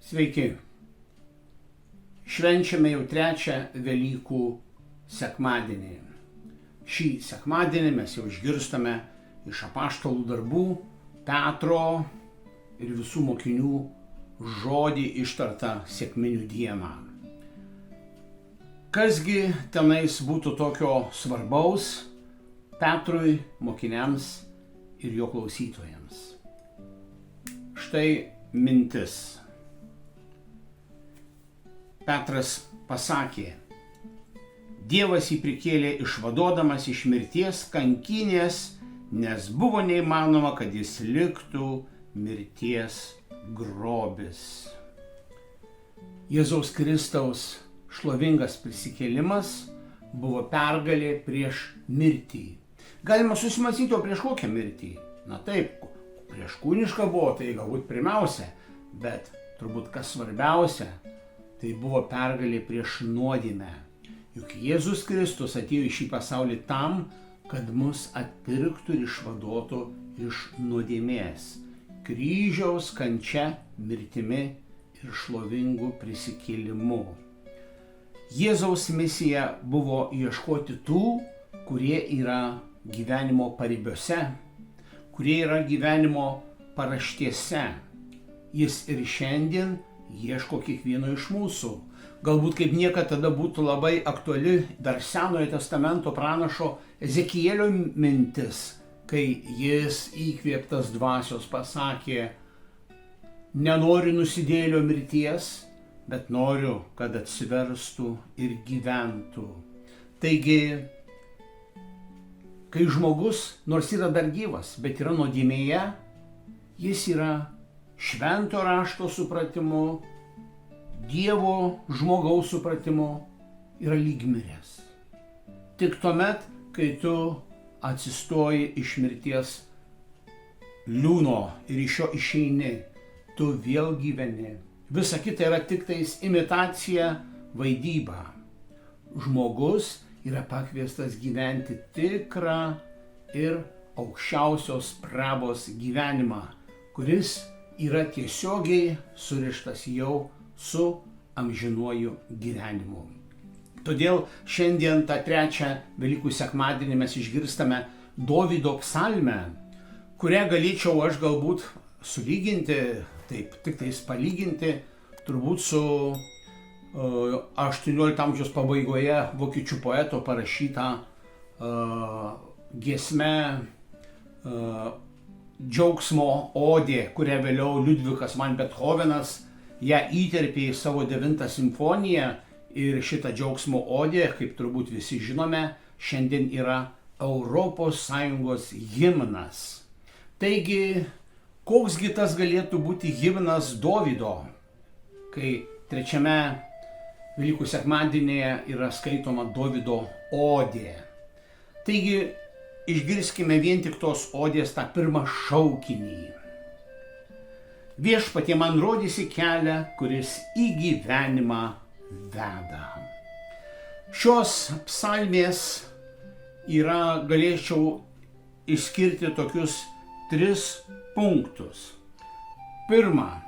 Sveiki. Švenčiame jau trečią Velykų sekmadienį. Šį sekmadienį mes jau išgirstame iš apaštalų darbų Petro ir visų mokinių žodį ištartą sekminių dieną. Kasgi tenais būtų tokio svarbaus Petrui, mokiniams ir jo klausytojams? Štai mintis. Petras pasakė: Dievas jį prikėlė išvaduodamas iš mirties kankinės, nes buvo neįmanoma, kad jis liktų mirties grobis. Jėzaus Kristaus šlovingas prisikėlimas buvo pergalė prieš mirtį. Galima susimąstyti, o prieš kokią mirtį? Na taip, prieš kūnišką buvo, tai galbūt pirmiausia, bet turbūt kas svarbiausia, tai buvo pergalė prieš nuodėmę. Juk Jėzus Kristus atėjo į šį pasaulį tam, kad mus atpirktų ir išvaduotų iš nuodėmės. Kryžiaus kančia, mirtimi ir šlovingu prisikėlimu. Jėzaus misija buvo ieškoti tų, kurie yra gyvenimo paribiuose, kurie yra gyvenimo paraštėse. Jis ir šiandien ieško kiekvieno iš mūsų. Galbūt kaip niekad tada būtų labai aktuali dar Senojo testamento pranašo Ezekielio mintis, kai jis įkvėptas dvasios pasakė: nenoriu nusidėjėlio mirties, bet noriu, kad atsiverstų ir gyventų. Taigi, kai žmogus nors yra dar gyvas, bet yra nuodėmėje, jis yra švento rašto supratimu, Dievo žmogaus supratimu yra lyg miręs. Tik tuomet, kai tu atsistoji iš mirties liūno ir iš jo išeini, tu vėl gyveni. Visa kita yra tik tais imitacija, vaidyba. Žmogus yra pakviestas gyventi tikrą ir aukščiausios prabos gyvenimą, kuris yra tiesiogiai surištas jau su amžinuoju gyvenimu. Todėl šiandien tą trečią Velykų sekmadienį mes išgirstame Dovydo psalmę, kurią galėčiau aš galbūt sulyginti, taip tik tais palyginti, turbūt su 18 amžiaus pabaigoje vokiečių poeto parašyta giesme Džiaugsmo odė, kurią vėliau Liudvikas van Bethovenas ją įterpė į savo 9 simfoniją, ir šitą Džiaugsmo odę, kaip turbūt visi žinome, šiandien yra ES himnas. Taigi, koksgi tas galėtų būti himnas Dovydo, kai trečiame Velykų sekmadienyje yra skaitoma Dovydo odė? Taigi, išgirskime vien tik tos odės tą pirmą šaukinį. Viešpatie man rodysi kelią, kuris į gyvenimą veda. Šios psalmės yra, galėčiau išskirti tokius 3 punktus. Pirma,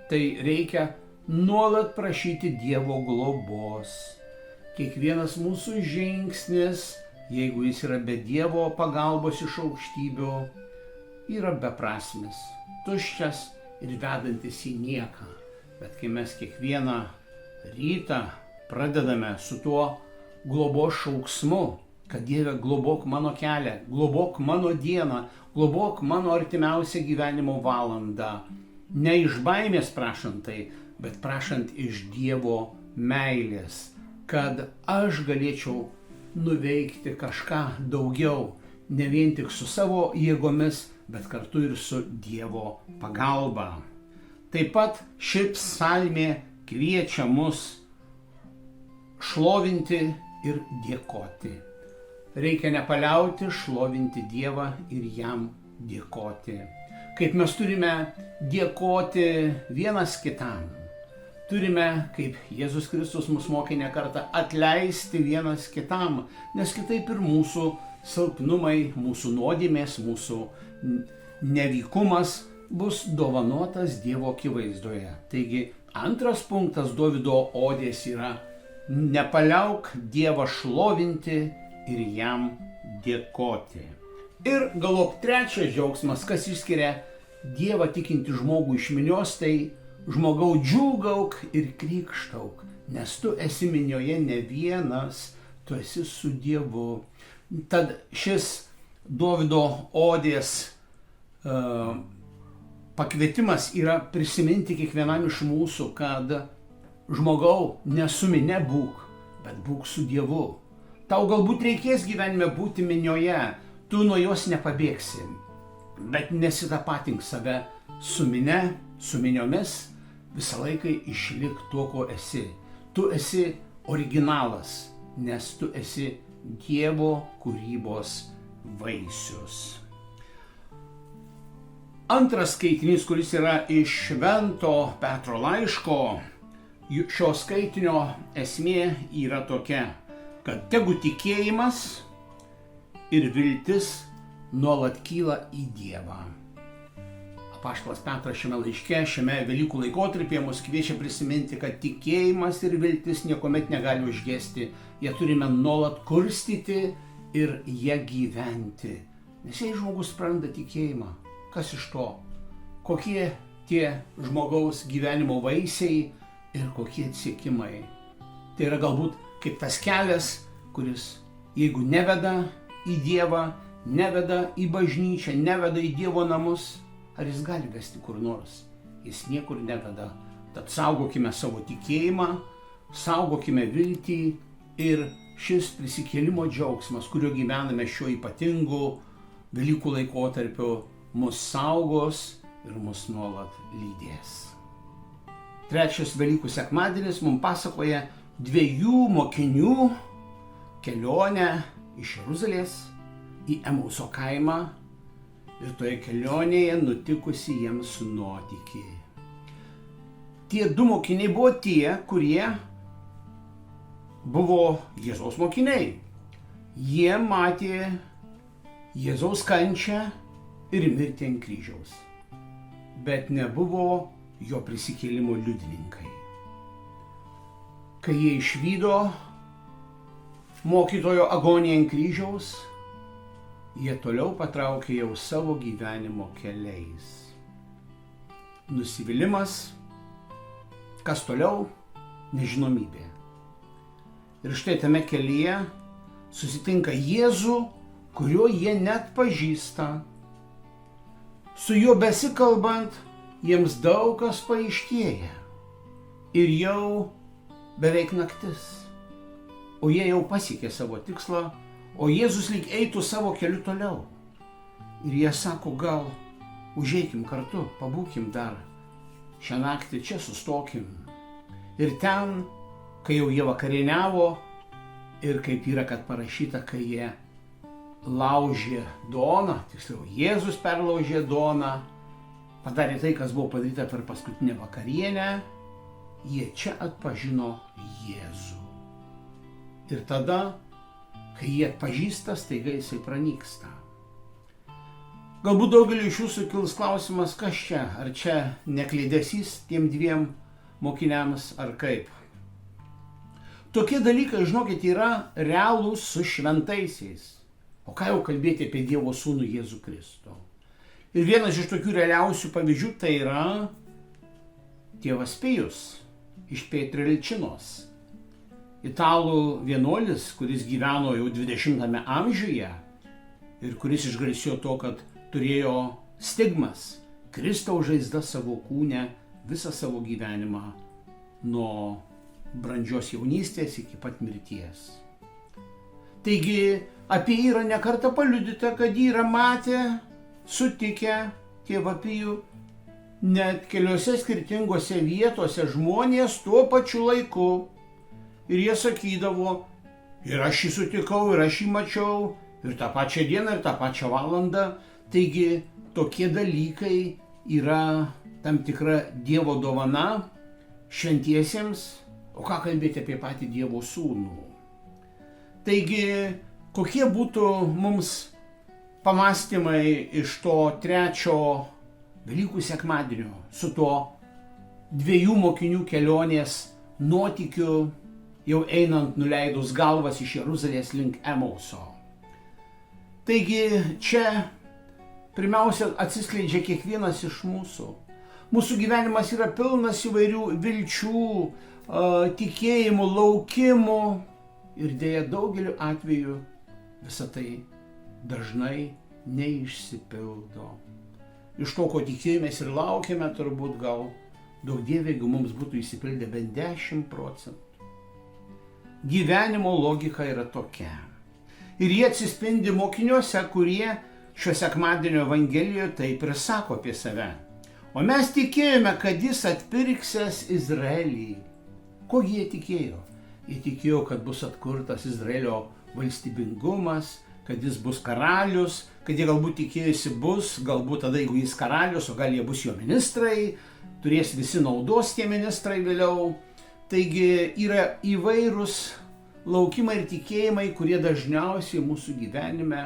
tai reikia nuolat prašyti Dievo globos. Kiekvienas mūsų žingsnis, jeigu jis yra be Dievo pagalbos iš aukštybių, yra beprasmis, tuščias ir vedantis į nieką. Bet kai mes kiekvieną rytą pradedame su tuo globos šauksmu, kad Dieve globok mano kelią, globok mano dieną, globok mano artimiausią gyvenimo valandą, ne iš baimės prašant tai, bet prašant iš Dievo meilės, kad aš galėčiau nuveikti kažką daugiau, ne vien tik su savo jėgomis, bet kartu ir su Dievo pagalba. Taip pat ši psalmė kviečia mus šlovinti ir dėkoti. Reikia nepaliauti šlovinti Dievą ir jam dėkoti. Kaip mes turime dėkoti vienas kitam. Turime, kaip Jėzus Kristus mus mokė ne kartą, atleisti vienas kitam, nes kitaip ir mūsų silpnumai, mūsų nuodėmės, mūsų nevykumas bus dovanotas Dievo akivaizdoje. Taigi antras punktas Dovydo odės yra: nepaliauk Dievą šlovinti ir jam dėkoti. Ir galop trečias džiaugsmas, kas išskiria Dievą tikinti žmogų iš minios, tai žmogau džiūgauk ir krykštauk, nes tu esi minioje ne vienas, tu esi su Dievu. Tad šis Dovydo odės pakvietimas yra prisiminti kiekvienam iš mūsų, kad žmogau, ne su minia būk, bet būk su Dievu. Tau galbūt reikės gyvenime būti minioje, tu nuo jos nepabėgsi, bet nesitapatink save su minia, su miniomis, visą laiką išlik tuo, ko esi. Tu esi originalas, nes tu esi Dievo kūrybos vaisius. Antras skaitinys, kuris yra iš Švento Petro laiško, šio skaitinio esmė yra tokia, kad tegu tikėjimas ir viltis nuolat kyla į Dievą. Apaštalas Petras šiame laiške, šiame Velykų laikotarpyje mus kviečia prisiminti, kad tikėjimas ir viltis niekuomet negali užgesti. Jie turime nuolat kurstyti ir jie gyventi. Nes jei žmogus praranda tikėjimą, kas iš to? Kokie tie žmogaus gyvenimo vaisiai ir kokie atsiekimai? Tai yra galbūt kaip tas kelias, kuris, jeigu neveda į Dievą, neveda į bažnyčią, neveda į Dievo namus, ar jis gali vesti kur nors? Jis niekur neveda. Tad saugokime savo tikėjimą, saugokime viltį ir šis prisikėlimo džiaugsmas, kuriuo gyvename šiuo ypatingu Velykų laikotarpiu, mus saugos ir mus nuolat lydės. Trečias Velykų sekmadienis mums pasakoja dviejų mokinių kelionę iš Jeruzalės į Emauso kaimą ir toje kelionėje nutikusi jiems nuotykį. Tie du mokiniai buvo tie, kurie buvo Jėzaus mokiniai. Jie matė Jėzaus kančią ir mirtį ant kryžiaus, bet nebuvo jo prisikėlimo liudininkai. Kai jie išvydo mokytojo agoniją ant kryžiaus, jie toliau patraukė jau savo gyvenimo keliais. Nusivylimas, kas toliau? Nežinomybė. Ir štai tame kelyje susitinka Jėzų, kurio jie net pažįsta. Su juo besikalbant, jiems daug kas paaiškėja. Ir jau beveik naktis. O jie jau pasiekė savo tikslą, o Jėzus lyg eitų savo keliu toliau. Ir jie sako, gal užeikim kartu, pabūkim dar. Šią naktį čia sustokim. Ir ten, kai jau jie vakarieniavo, ir kaip yra, kad parašyta, kai jie laužė duoną, tiksliau Jėzus perlaužė duoną, padarė tai, kas buvo padaryta per paskutinę vakarienę, jie čia atpažino Jėzų. Ir tada, kai jie atpažįsta, staiga jisai pranyksta. Galbūt daugeliu iš jūsų kils klausimas, kas čia? Ar čia neklydesys tiem dviem mokiniams, ar kaip? Tokie dalykai, žinokit, yra realūs su šventaisiais. O ką jau kalbėti apie Dievo sūnų Jėzų Kristų? Ir vienas iš tokių realiausių pavyzdžių tai yra tėvas Pijus iš Pietrelčinos. Italų vienuolis, kuris gyveno jau 20-ame amžiuje ir kuris išgarsėjo to, kad turėjo stigmas, Kristaus žaizda savo kūne visą savo gyvenimą nuo brandžios jaunystės iki pat mirties. Taigi apie jį yra ne kartą paliudyta, kad jį yra matę, sutikę tėvą Pijų net keliose skirtingose vietose žmonės tuo pačiu laiku. Ir jie sakydavo, ir aš jį sutikau, ir aš jį mačiau, ir tą pačią dieną, ir tą pačią valandą. Taigi tokie dalykai yra tam tikra Dievo dovana šventiesiems, o ką kalbėti apie patį Dievo sūnų. Taigi, kokie būtų mums pamąstymai iš to trečio Velykų sekmadienio, su tuo 2 mokinių kelionės nuotykiu, jau einant nuleidus galvas iš Jeruzalės link Emauso. Taigi čia pirmiausia atsiskleidžia kiekvienas iš mūsų. Mūsų gyvenimas yra pilnas įvairių vilčių, tikėjimų, laukimų ir dėja daugeliu atveju visą tai dažnai neišsipildo. Iš to, ko tikėjomės ir laukėme, turbūt gal daug Dieve, jeigu mums būtų išsipildę bent 10%. Gyvenimo logika yra tokia. Ir jie atsispindi mokiniuose, kurie šio sekmadienio Evangelijoje taip ir sako apie save. O mes tikėjome, kad jis atpirksęs Izraelį. Kogi jie tikėjo? Jie tikėjo, kad bus atkurtas Izraelio valstybingumas, kad jis bus karalius, kad jie galbūt tikėjosi galbūt tada, jeigu jis karalius, o gal jie bus jo ministrai, turės visi naudos tie ministrai vėliau. Taigi yra įvairūs laukimai ir tikėjimai, kurie dažniausiai mūsų gyvenime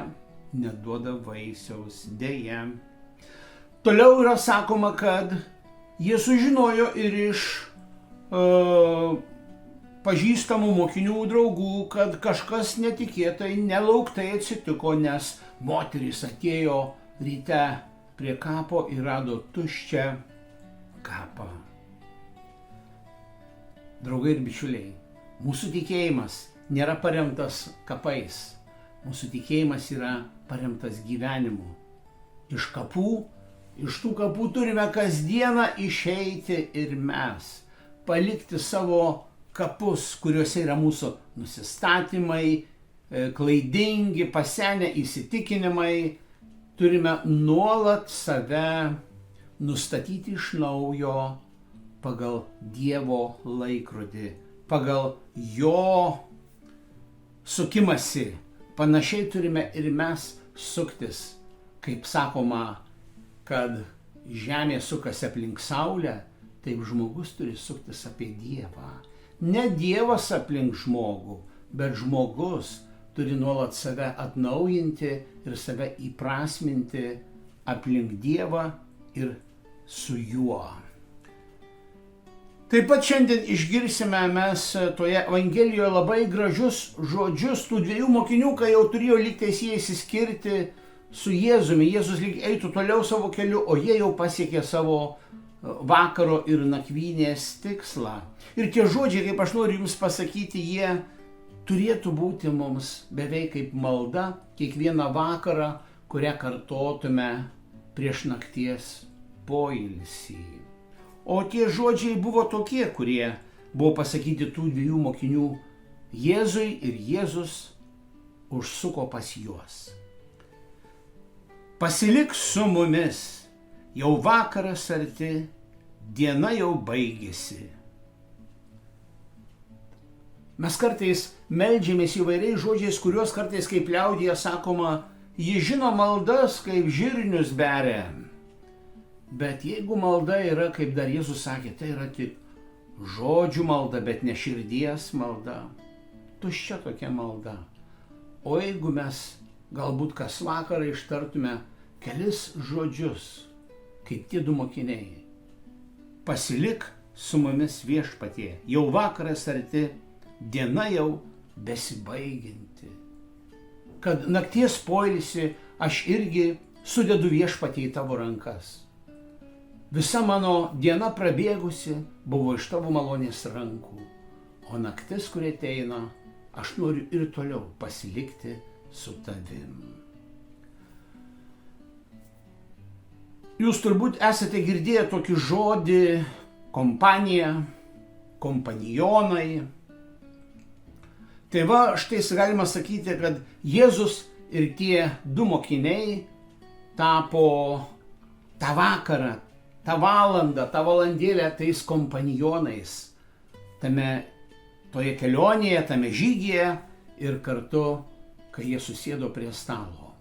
neduoda vaisiaus, dėja. Toliau yra sakoma, kad jie sužinojo ir iš pažįstamų mokinių draugų, kad kažkas netikėtai, nelauktai atsitiko, nes moteris atėjo ryte prie kapo ir rado tuščią kapą. Draugai ir bičiuliai, mūsų tikėjimas nėra paremtas kapais, mūsų tikėjimas yra paremtas gyvenimu. Iš tų kapų turime kasdieną išeiti ir mes, palikti savo kapus, kuriuose yra mūsų nusistatymai, klaidingi, pasenę įsitikinimai. Turime nuolat save nustatyti iš naujo pagal Dievo laikrodį, pagal jo sukimasi. Panašiai turime ir mes suktis. Kaip sakoma, kad Žemė sukasi aplink Saulę, taip žmogus turi suktis apie Dievą. Ne Dievas aplink žmogų, bet žmogus turi nuolat save atnaujinti ir save įprasminti aplink Dievą ir su juo. Taip pat šiandien išgirsime mes toje Evangelijoje labai gražius žodžius tų 2 mokinių, kai jau turėjo lygtais jie išsiskirti su Jėzumi. Jėzus lyg eitų toliau savo keliu, o jie jau pasiekė savo vakaro ir nakvynės tikslą. Ir tie žodžiai, kaip aš noriu jums pasakyti, jie turėtų būti mums beveik kaip malda kiekvieną vakarą, kurią kartotume prieš nakties poilsį. O tie žodžiai buvo tokie, kurie buvo pasakyti tų 2 mokinių Jėzui, ir Jėzus užsuko pas juos. Pasilik su mumis, jau vakaras arti, diena jau baigėsi. Mes kartais meldžiamės įvairiais žodžiais, kuriuos kartais kaip liaudyje sakoma, ji žino maldas, kaip žirnius beria. Bet jeigu malda yra, kaip dar Jėzus sakė, tai yra tik žodžių malda, bet ne širdies malda. Tuščia tokia malda. O jeigu mes galbūt kas vakarą ištartume kelis žodžius, kaip tie 2 mokiniai. Pasilik su mumis viešpatie, jau vakaras arti, diena jau besibaigianti. Kad nakties poilsį aš irgi sudedu viešpatie į tavo rankas. Visa mano diena prabėgusi buvo iš tavo malonės rankų, o naktis, kuri ateina, aš noriu ir toliau pasilikti su tavim. Jūs turbūt esate girdėję tokį žodį kompanija, kompanionai. Tai va, štai galima sakyti, kad Jėzus ir tie 2 mokiniai tapo tą vakarą, tą valandą, tą valandėlę tais kompanionais. Toje kelionėje, tame žygyje ir kartu, kai jie susėdo prie stalo.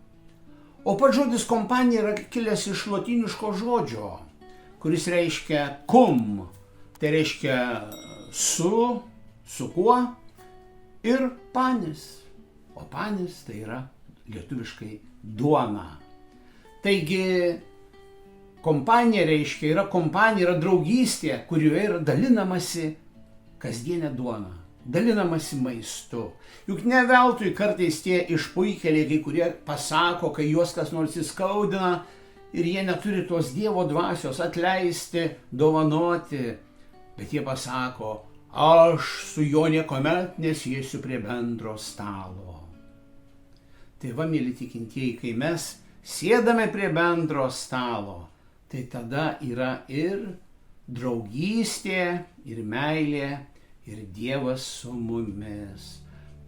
O pats žodis kompanija yra kilęs iš lotyniško žodžio, kuris reiškia cum, tai reiškia su kuo, ir panis. O panis tai yra lietuviškai duona. Taigi kompanija reiškia, yra kompanija, yra draugystė, kurioje yra dalinamasi kasdienė duona, dalinamasi maistu. Juk ne veltui kartais tie išpuikėliai, kai kurie pasako, kai juos kas nors įskaudina ir jie neturi tos Dievo dvasios atleisti, dovanoti, bet jie pasako, aš su juo niekuomet nesėsiu prie bendro stalo. Tai va, mėly tikintieji, kai mes sėdame prie bendro stalo, tai tada yra ir draugystė, ir meilė, ir Dievas su mumis.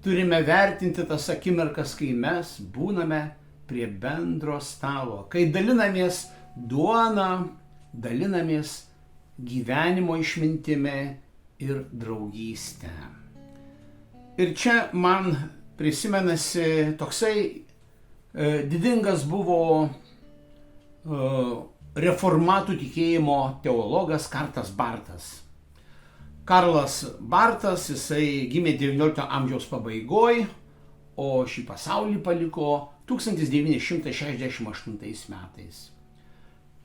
Turime vertinti tas akimirkas, kai mes būname prie bendro stalo, kai dalinamės duoną, dalinamės gyvenimo išmintimi ir draugystę. Ir čia man prisimenasi toksai didingas buvo reformatų tikėjimo teologas Karlas Bartas. Karlas Bartas, jisai gimė XIX amžiaus pabaigoj, o šį pasaulį paliko 1968 metais.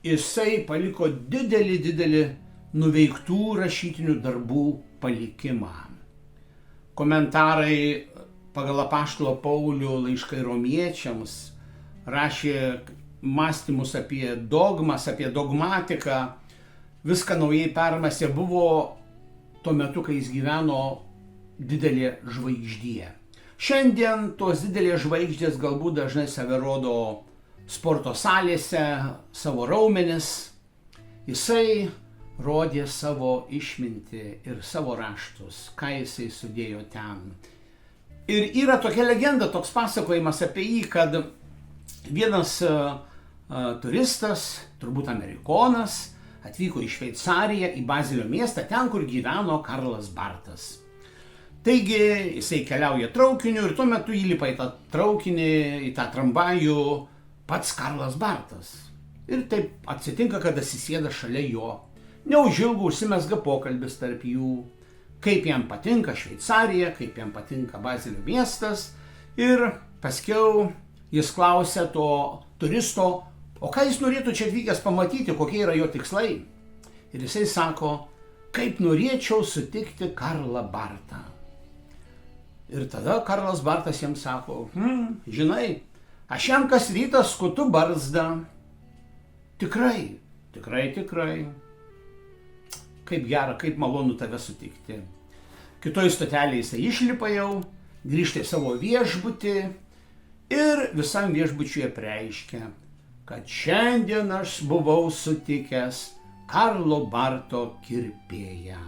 Jisai paliko didelį nuveiktų rašytinių darbų palikimą. Komentarai pagal apaštalo Paulių laiškai romiečiams rašė mąstymus apie dogmas, apie dogmatiką, viską naujai permąstė, buvo tuo metu, kai jis gyveno, didelė žvaigždė. Šiandien tos didelės žvaigždės galbūt dažnai save rodo sporto salėse, savo raumenis. Jisai rodė savo išmintį ir savo raštus, ką jisai sudėjo ten. Ir yra tokia legenda, toks pasakojimas apie jį, kad vienas turistas, turbūt amerikonas, atvyko į Šveicariją, į Bazilio miestą, ten, kur gyveno Karlas Bartas. Taigi jisai keliauja traukiniu ir tuo metu įlipa į tą traukinį, į tą tramvajų pats Karlas Bartas. Ir taip atsitinka, kad atsisėda šalia jo. Neužilgo užsimezga pokalbis tarp jų, kaip jam patinka Šveicarija, kaip jam patinka Bazilio miestas. Ir paskiau jis klausia to turisto, o ką jis norėtų čia atvykęs pamatyti, kokie yra jo tikslai. Ir jisai sako, kaip norėčiau sutikti Karlą Bartą. Ir tada Karlas Bartas jam sako, žinai, aš jam kas rytą skutu barzdą. Tikrai. Kaip gera, kaip malonu tave sutikti. Kitoj stotelėje jisai išlipa jau, grįžta į savo viešbutį ir visam viešbučiui apreiškia, kad šiandien aš buvau sutikęs Karlo Barto kirpėją.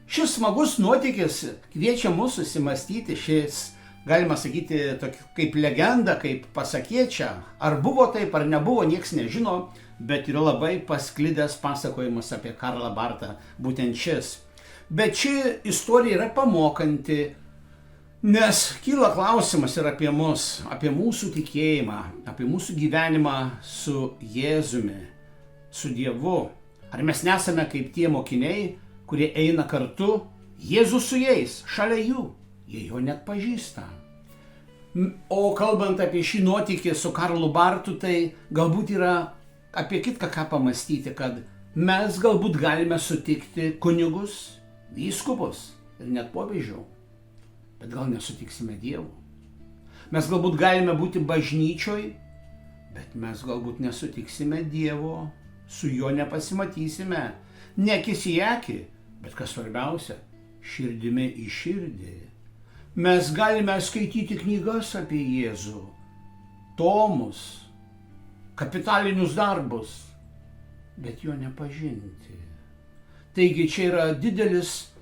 Šis smagus nuotykis kviečia mus susimastyti, šis, galima sakyti, kaip legenda, kaip pasakėčia. Ar buvo taip, ar nebuvo, nieks nežino, bet yra labai pasklidęs pasakojimas apie Karlą Bartą, būtent šis. Bet ši istorija yra pamokanti, nes kyla klausimas ir apie mus, apie mūsų tikėjimą, apie mūsų gyvenimą su Jėzumi, su Dievu. Ar mes nesame kaip tie mokiniai, kurie eina kartu, Jėzus su jais, šalia jų, jie jo net pažįsta. O kalbant apie šį nuotykį su Karlu Bartu, tai galbūt yra apie kitką ką pamastyti, kad mes galbūt galime sutikti kunigus, vyskupus ir net popiežių, bet gal nesutiksime Dievo. Mes galbūt galime būti bažnyčioj, bet mes galbūt nesutiksime Dievo, su juo nepasimatysime, ne akis į akį, bet kas svarbiausia, širdimi į širdį. Mes galime skaityti knygas apie Jėzų, tomus, kapitalinius darbus, bet jo nepažinti. Taigi čia yra didelis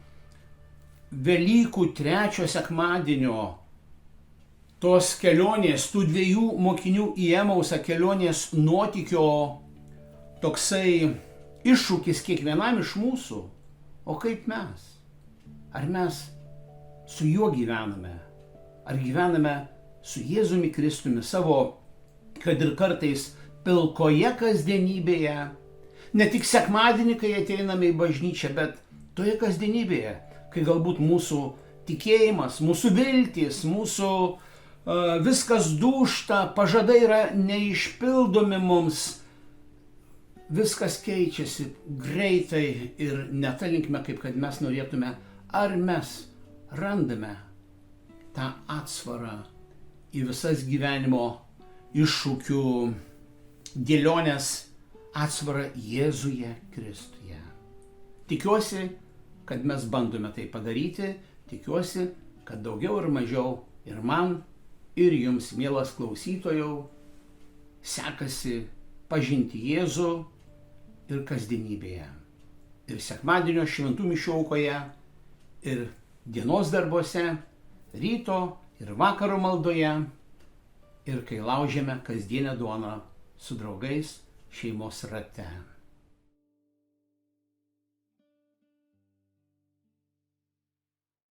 Velykų 3 sekmadienio tos kelionės, tų 2 mokinių į Emausą kelionės nuotykio toksai iššūkis kiekvienam iš mūsų. O kaip mes? Ar mes su juo gyvename? Ar gyvename su Jėzumi Kristumi savo, kad ir kartais pilkoje kasdienybėje, ne tik sekmadienį, kai ateiname į bažnyčią, bet toje kasdienybėje, kai galbūt mūsų tikėjimas, mūsų viltys, mūsų viskas dūžta, pažadai yra neišpildomi mums, viskas keičiasi greitai ir ne ta linkme, kaip kad mes norėtume, ar mes randame tą atsvarą į visas gyvenimo iššūkių dėlionės atsvarą Jėzuje Kristuje. Tikiuosi, kad mes bandome tai padaryti, tikiuosi, kad daugiau ir mažiau ir man, ir jums, mielas klausytojau, sekasi pažinti Jėzų ir kasdienybėje, ir sekmadienio šventų mišių aukoje, ir dienos darbuose, ryto ir vakaro maldoje, ir kai laužiame kasdienę duoną su draugais šeimos rate.